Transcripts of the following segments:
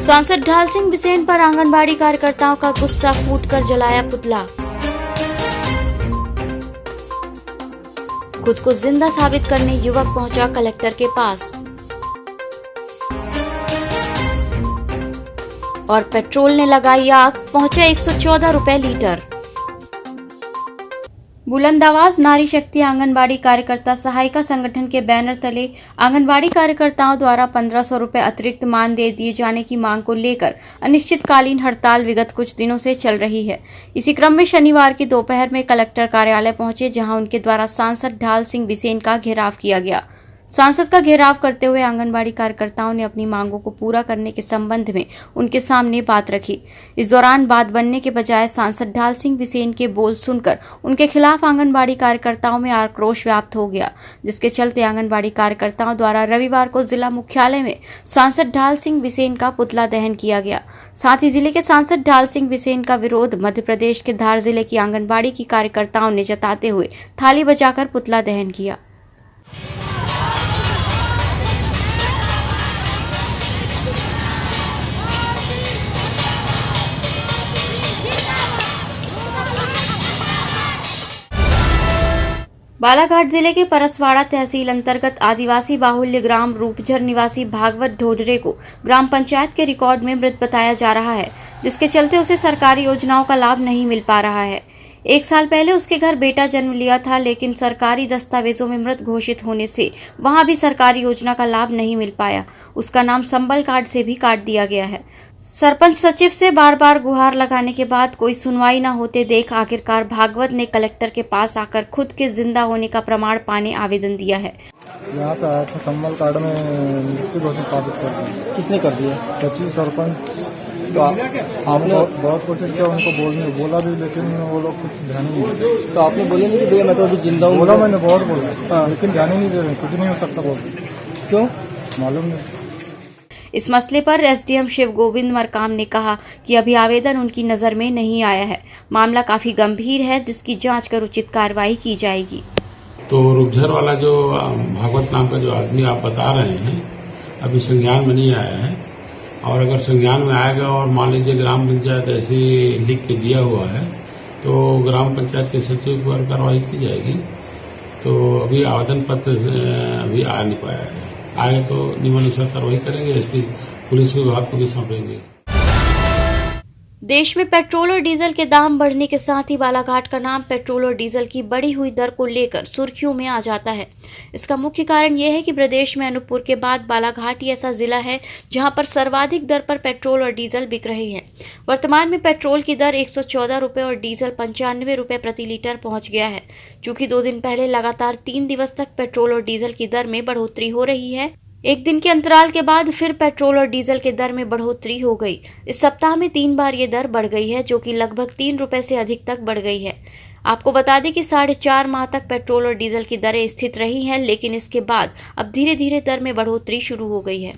सांसद ढाल सिंह बिसेन पर आंगनबाड़ी कार्यकर्ताओं का गुस्सा फूटकर जलाया पुतला। खुद को जिंदा साबित करने युवक पहुंचा कलेक्टर के पास और पेट्रोल ने लगाई आग, पहुंचे 114 रुपए लीटर। बुलंद आवाज नारी शक्ति आंगनबाड़ी कार्यकर्ता सहायिका संगठन के बैनर तले आंगनबाड़ी कार्यकर्ताओं द्वारा 1500 रुपए अतिरिक्त मानदेय दिए जाने की मांग को लेकर अनिश्चितकालीन हड़ताल विगत कुछ दिनों से चल रही है। इसी क्रम में शनिवार की दोपहर में कलेक्टर कार्यालय पहुंचे, जहां उनके द्वारा सांसद ढाल सिंह बिसेन का घेराव किया गया। सांसद का घेराव करते हुए आंगनबाड़ी कार्यकर्ताओं ने अपनी मांगों को पूरा करने के संबंध में उनके सामने बात रखी। इस दौरान बात बनने के बजाय सांसद ढाल सिंह बिसेन के बोल सुनकर उनके खिलाफ आंगनबाड़ी कार्यकर्ताओं में आक्रोश व्याप्त हो गया, जिसके चलते आंगनबाड़ी कार्यकर्ताओं द्वारा रविवार को जिला मुख्यालय में सांसद ढाल सिंह बिसेन का पुतला दहन किया गया। साथ ही जिले के सांसद ढाल सिंह बिसेन का विरोध मध्य प्रदेश के धार जिले की आंगनबाड़ी की कार्यकर्ताओं ने जताते हुए थाली बजाकर पुतला दहन किया। बालाघाट जिले के परसवाड़ा तहसील अंतर्गत आदिवासी बाहुल्य ग्राम रूपझर निवासी भागवत ढोडरे को ग्राम पंचायत के रिकॉर्ड में मृत बताया जा रहा है, जिसके चलते उसे सरकारी योजनाओं का लाभ नहीं मिल पा रहा है। 1 साल पहले उसके घर बेटा जन्म लिया था, लेकिन सरकारी दस्तावेजों में मृत घोषित होने से वहां भी सरकारी योजना का लाभ नहीं मिल पाया। उसका नाम संबल कार्ड से भी काट दिया गया है। सरपंच सचिव से बार बार गुहार लगाने के बाद कोई सुनवाई न होते देख आखिरकार भागवत ने कलेक्टर के पास आकर खुद के जिंदा होने का प्रमाण पाने आवेदन दिया है। यहाँ पे आया था, संबल कार्ड में मृत्यु घोषित साबित कर दिया। किसने कर दिया? सचिव सरपंच। तो आपने बहुत कोशिश किया उनको बोला भी, लेकिन वो लोग कुछ ध्यान ही नहीं दिए। तो आपने बोले नहीं कि भैया मैं तो अभी जिंदा हूँ? बोला, मैंने बहुत बोला, लेकिन ध्यान ही नहीं दे रहे। कुछ नहीं हो सकता बोल। क्यों? मालूम नहीं। इस मसले पर एसडीएम शिव गोविंद मरकाम ने कहा कि अभी आवेदन उनकी नजर में नहीं आया है। मामला काफी गंभीर है, जिसकी जांच कर उचित कार्रवाई की जाएगी। तो रूपझर वाला जो भागवत नाम का जो आदमी आप बता रहे हैं, अभी संज्ञान में नहीं आया है। और अगर संज्ञान में आएगा और मान लीजिए ग्राम पंचायत ऐसे लिख के दिया हुआ है, तो ग्राम पंचायत के सचिव पर कार्रवाई की जाएगी। तो अभी आवेदन पत्र अभी आ नहीं पाया है। आए तो नियमानुसार कार्रवाई करेंगे, एसपी पुलिस विभाग को भी सौंपेंगे। देश में पेट्रोल और डीजल के दाम बढ़ने के साथ ही बालाघाट का नाम पेट्रोल और डीजल की बढ़ी हुई दर को लेकर सुर्खियों में आ जाता है। इसका मुख्य कारण यह है कि प्रदेश में अनूपपुर के बाद बालाघाट ही ऐसा जिला है जहां पर सर्वाधिक दर पर पेट्रोल और डीजल बिक रहे हैं। वर्तमान में पेट्रोल की दर 114 रुपए और डीजल 95 रुपए प्रति लीटर पहुंच गया है। चूंकि 2 दिन पहले लगातार 3 दिवस तक पेट्रोल और डीजल की दर में बढ़ोतरी हो रही है, एक दिन के अंतराल के बाद फिर पेट्रोल और डीजल के दर में बढ़ोतरी हो गई। इस सप्ताह में 3 बार ये दर बढ़ गई है, जो कि लगभग 3 रुपए से अधिक तक बढ़ गई है। आपको बता दें कि 4.5 माह तक पेट्रोल और डीजल की दरें स्थिर रही हैं, लेकिन इसके बाद अब धीरे धीरे दर में बढ़ोतरी शुरू हो गई है।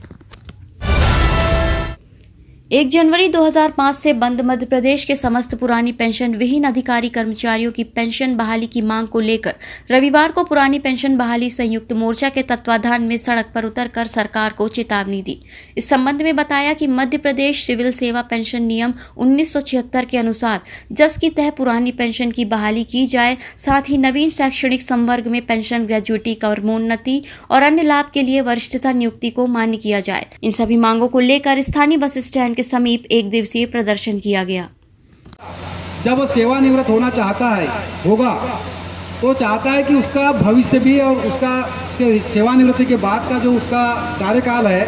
1 जनवरी 2005 से बंद मध्य प्रदेश के समस्त पुरानी पेंशन विहीन अधिकारी कर्मचारियों की पेंशन बहाली की मांग को लेकर रविवार को पुरानी पेंशन बहाली संयुक्त मोर्चा के तत्वाधान में सड़क पर उतरकर सरकार को चेतावनी दी। इस संबंध में बताया कि मध्य प्रदेश सिविल सेवा पेंशन नियम 1976 के अनुसार जस की तह पुरानी पेंशन की बहाली की जाए, साथ ही नवीन शैक्षणिक संवर्ग में पेंशन, ग्रेजुएटी, क्रमोन्नति और अन्य लाभ के लिए वरिष्ठता नियुक्ति को मान्य किया जाए। इन सभी मांगों को लेकर स्थानीय बस स्टैंड के समीप 1 दिवसीय प्रदर्शन किया गया। जब वो सेवानिवृत्त होना चाहता है तो चाहता है कि उसका भविष्य भी और उसका सेवानिवृत्ति के बाद का जो उसका कार्यकाल है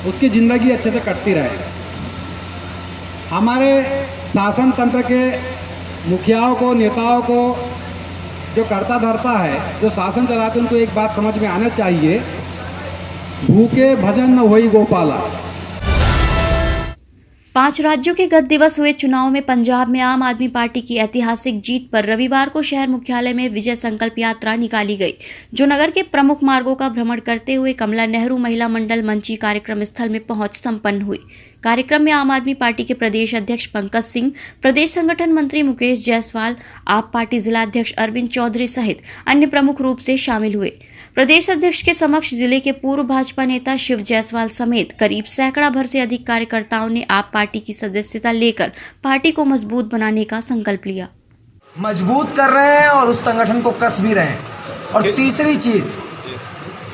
उसकी जिंदगी अच्छे से कटती रहे। हमारे शासन तंत्र के मुखियाओं को, नेताओं को जो करता धरता है, जो शासन चलाते, उनको एक बात समझ में आना चाहिए, भूखे भजन न होई गोपाला। 5 राज्यों के गत दिवस हुए चुनाव में पंजाब में आम आदमी पार्टी की ऐतिहासिक जीत पर रविवार को शहर मुख्यालय में विजय संकल्प यात्रा निकाली गई, जो नगर के प्रमुख मार्गों का भ्रमण करते हुए कमला नेहरू महिला मंडल मंची कार्यक्रम स्थल में पहुंच संपन्न हुई। कार्यक्रम में आम आदमी पार्टी के प्रदेश अध्यक्ष पंकज सिंह, प्रदेश संगठन मंत्री मुकेश जायसवाल, आप पार्टी जिला अध्यक्ष अरविंद चौधरी सहित अन्य प्रमुख रूप से शामिल हुए। प्रदेश अध्यक्ष के समक्ष जिले के पूर्व भाजपा नेता शिव जायसवाल समेत करीब सैकड़ा भर से अधिक कार्यकर्ताओं ने आप पार्टी की सदस्यता लेकर पार्टी को मजबूत बनाने का संकल्प लिया। मजबूत कर रहे हैं और उस संगठन को कस भी रहे हैं। और तीसरी चीज,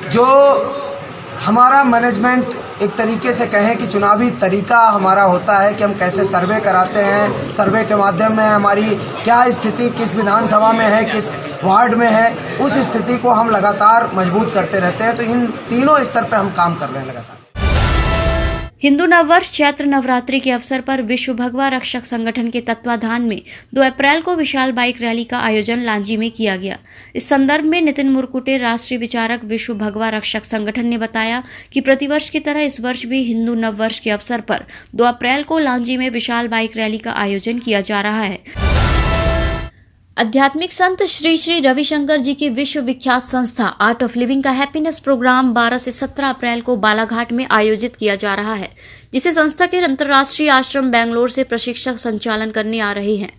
जो हमारा मैनेजमेंट एक तरीके से कहें कि चुनावी तरीका हमारा होता है कि हम कैसे सर्वे कराते हैं, सर्वे के माध्यम में हमारी क्या स्थिति किस विधानसभा में है, किस वार्ड में है, उस स्थिति को हम लगातार मजबूत करते रहते हैं। तो इन तीनों स्तर पर हम काम कर रहे हैं लगातार। हिंदू नववर्ष चैत्र नवरात्रि के अवसर पर विश्व भगवा रक्षक संगठन के तत्वाधान में 2 अप्रैल को विशाल बाइक रैली का आयोजन लांजी में किया गया। इस संदर्भ में नितिन मुरकुटे, राष्ट्रीय विचारक विश्व भगवा रक्षक संगठन ने बताया कि प्रतिवर्ष की तरह इस वर्ष भी हिंदू नववर्ष के अवसर पर 2 अप्रैल को लांजी में विशाल बाइक रैली का आयोजन किया जा रहा है। आध्यात्मिक संत श्री श्री रविशंकर जी की विश्व विख्यात संस्था आर्ट ऑफ लिविंग का हैप्पीनेस प्रोग्राम 12 से 17 अप्रैल को बालाघाट में आयोजित किया जा रहा है, जिसे संस्था के अंतर्राष्ट्रीय आश्रम बेंगलोर से प्रशिक्षक संचालन करने आ रहे हैं।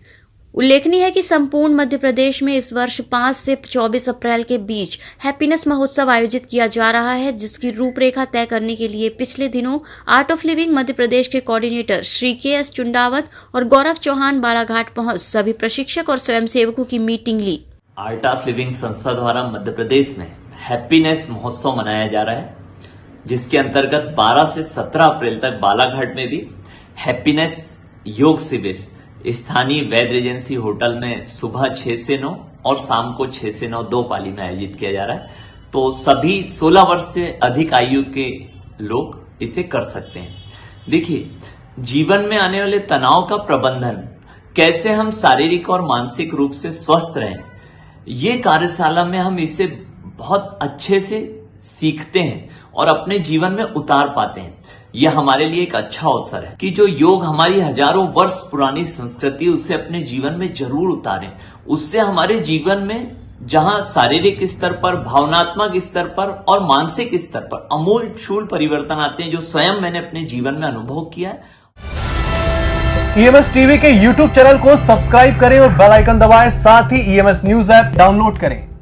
उल्लेखनीय है कि संपूर्ण मध्य प्रदेश में इस वर्ष 5 से 24 अप्रैल के बीच हैप्पीनेस महोत्सव आयोजित किया जा रहा है, जिसकी रूपरेखा तय करने के लिए पिछले दिनों art of living Madhya Pradesh के कोऑर्डिनेटर श्री के.एस. चुंडावत और गौरव चौहान बालाघाट पहुंच सभी प्रशिक्षक और स्वयंसेवकों की मीटिंग ली। आर्ट ऑफ लिविंग संस्था द्वारा मध्य प्रदेश में हैप्पीनेस महोत्सव मनाया जा रहा है, जिसके अंतर्गत 12 से 17 अप्रैल तक बालाघाट में भी हैप्पीनेस योग शिविर स्थानीय वैद रेजेंसी होटल में सुबह 6 से 9 और शाम को 6 से 9 2 पाली में आयोजित किया जा रहा है। तो सभी 16 वर्ष से अधिक आयु के लोग इसे कर सकते हैं। देखिए, जीवन में आने वाले तनाव का प्रबंधन, कैसे हम शारीरिक और मानसिक रूप से स्वस्थ रहें, ये कार्यशाला में हम इसे बहुत अच्छे से सीखते हैं और अपने जीवन में उतार पाते हैं। यह हमारे लिए एक अच्छा अवसर है कि जो योग हमारी हजारों वर्ष पुरानी संस्कृति, उसे अपने जीवन में जरूर उतारें। उससे हमारे जीवन में जहां शारीरिक स्तर पर, भावनात्मक स्तर पर और मानसिक स्तर पर अमूलचूल परिवर्तन आते हैं, जो स्वयं मैंने अपने जीवन में अनुभव किया है। ईएमएस टीवी के यूट्यूब चैनल को सब्सक्राइब करें और बेल आइकन दबाएं। साथ ही ईएमएस न्यूज ऐप डाउनलोड करें।